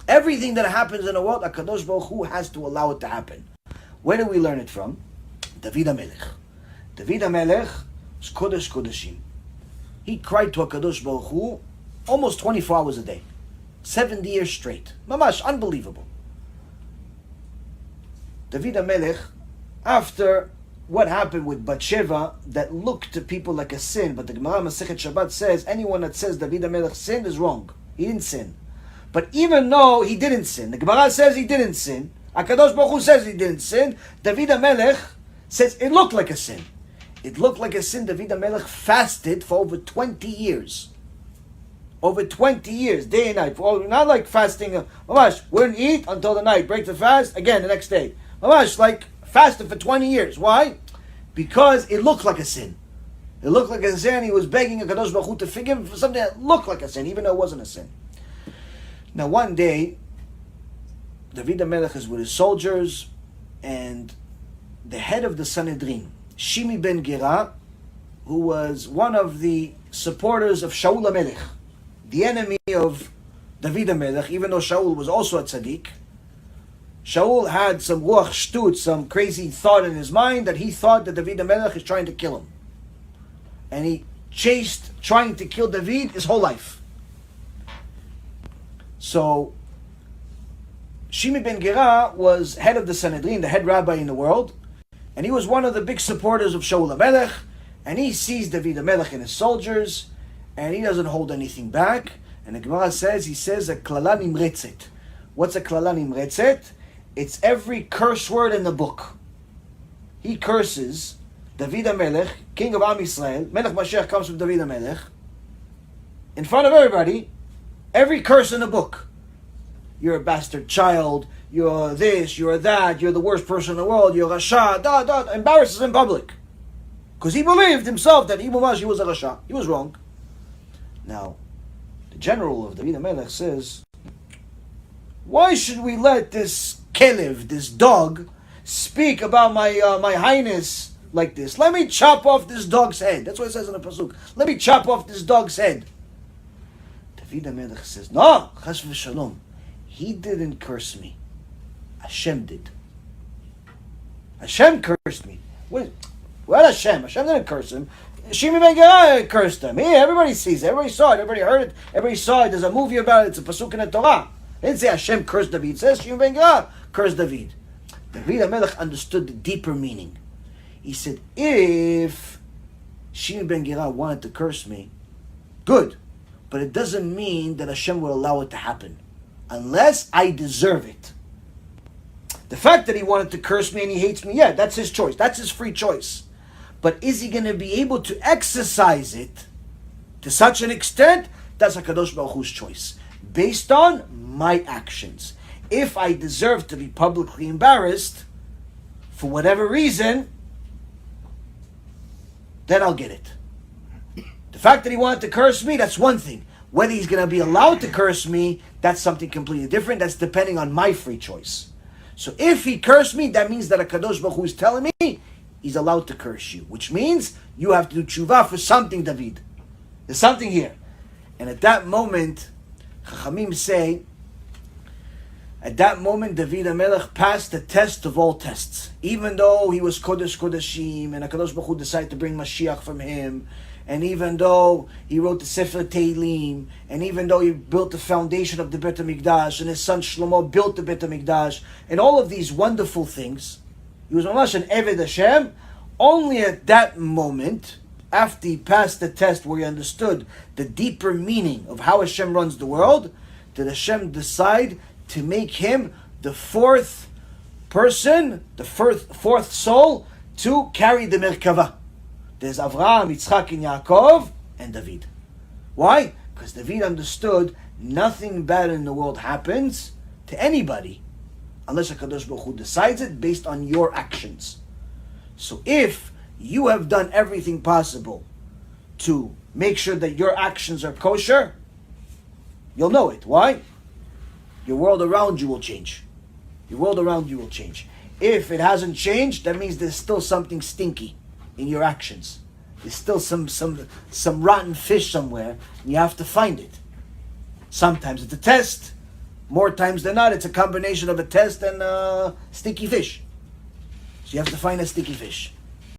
Everything that happens in the world, HaKadosh Baruch Hu has to allow it to happen. Where do we learn it from? David HaMelech. David HaMelech is Kodesh Kodeshim. He cried to HaKadosh Baruch Hu almost 24 hours a day. 70 years straight. Mamash, unbelievable. David HaMelech, after what happened with Bathsheba, that looked to people like a sin, but the Gemara Masechet Shabbat says, anyone that says David HaMelech sinned is wrong. He didn't sin. But even though he didn't sin, the Gemara says he didn't sin, HaKadosh Baruch Hu says he didn't sin, David HaMelech says it looked like a sin. It looked like a sin. David HaMelech fasted for over 20 years. Over 20 years, day and night. Not like fasting, mamash, wouldn't eat until the night, break the fast, again the next day. Mamash, like fasted for 20 years. Why? Because it looked like a sin. It looked like a sin. He was begging HaKadosh Baruch Hu to forgive him for something that looked like a sin, even though it wasn't a sin. Now one day, David HaMelech is with his soldiers, and the head of the Sanhedrin, Shimi ben Gera, who was one of the supporters of Shaul HaMelech, the enemy of David HaMelech, even though Shaul was also a tzaddik. Shaul had some ruach shtut, some crazy thought in his mind that he thought that David HaMelech is trying to kill him. And he chased trying to kill David his whole life. So, Shimi ben Gera was head of the Sanhedrin, the head rabbi in the world, and he was one of the big supporters of Shaul HaMelech, and he sees David HaMelech and his soldiers, and he doesn't hold anything back. And the Gemara says, he says a klala nimretzet. What's a klala nimretzet? It's every curse word in the book. He curses David HaMelech, king of Am Yisrael. Melech Mashiach comes from David HaMelech. In front of everybody, every curse in the book. You're a bastard child, you're this, you're that, you're the worst person in the world, you're Rasha, embarrasses in public. Because he believed himself that he was a Rasha. He was wrong. Now, the general of David HaMelech says, why should we let this kelev, this dog, speak about my highness like this? Let me chop off this dog's head. That's what it says in the pasuk. Let me chop off this dog's head. David HaMelech says, no, chas v'shalom. He didn't curse me. HaShem did. HaShem cursed me. What HaShem? HaShem didn't curse him. Shimi ben Gera cursed him. Yeah, everybody sees it. Everybody saw it. Everybody heard it. Everybody saw it. There's a movie about it. It's a pasuk in the Torah. It didn't say HaShem cursed David. It says Shimi ben Gera cursed David. David HaMelech understood the deeper meaning. He said, if Shimi ben Gera wanted to curse me, good. But it doesn't mean that HaShem will allow it to happen. Unless I deserve it. The fact that he wanted to curse me and he hates me, yeah, that's his choice. That's his free choice. But is he going to be able to exercise it to such an extent? That's HaKadosh Baruch Hu's choice. Based on my actions. If I deserve to be publicly embarrassed, for whatever reason, then I'll get it. The fact that he wanted to curse me, that's one thing. Whether he's going to be allowed to curse me, that's something completely different. That's depending on my free choice. So if he cursed me, that means that HaKadosh Baruch Hu is telling me he's allowed to curse you. Which means you have to do tshuva for something, David. There's something here. And at that moment, Chachamim say, at that moment, David HaMelech passed the test of all tests. Even though he was Kodesh Kodeshim, and HaKadosh Baruch Hu decided to bring Mashiach from him, and even though he wrote the Sefer Tehillim, and even though he built the foundation of the Bet HaMikdash, and his son Shlomo built the Bet HaMikdash, and all of these wonderful things, he was mamash an Eved Hashem. Only at that moment, after he passed the test where he understood the deeper meaning of how Hashem runs the world, did Hashem decide to make him the fourth person, the fourth soul, to carry the Merkava. There's Avraham, Yitzchak, and Yaakov, and David. Why? Because David understood nothing bad in the world happens to anybody unless HaKadosh Baruch Hu decides it based on your actions. So if you have done everything possible to make sure that your actions are kosher, you'll know it. Why? Your world around you will change. Your world around you will change. If it hasn't changed, that means there's still something stinky in your actions. There's still some rotten fish somewhere, and you have to find it. Sometimes it's a test, More times than not, it's a combination of a test and a sticky fish. So you have to find a sticky fish.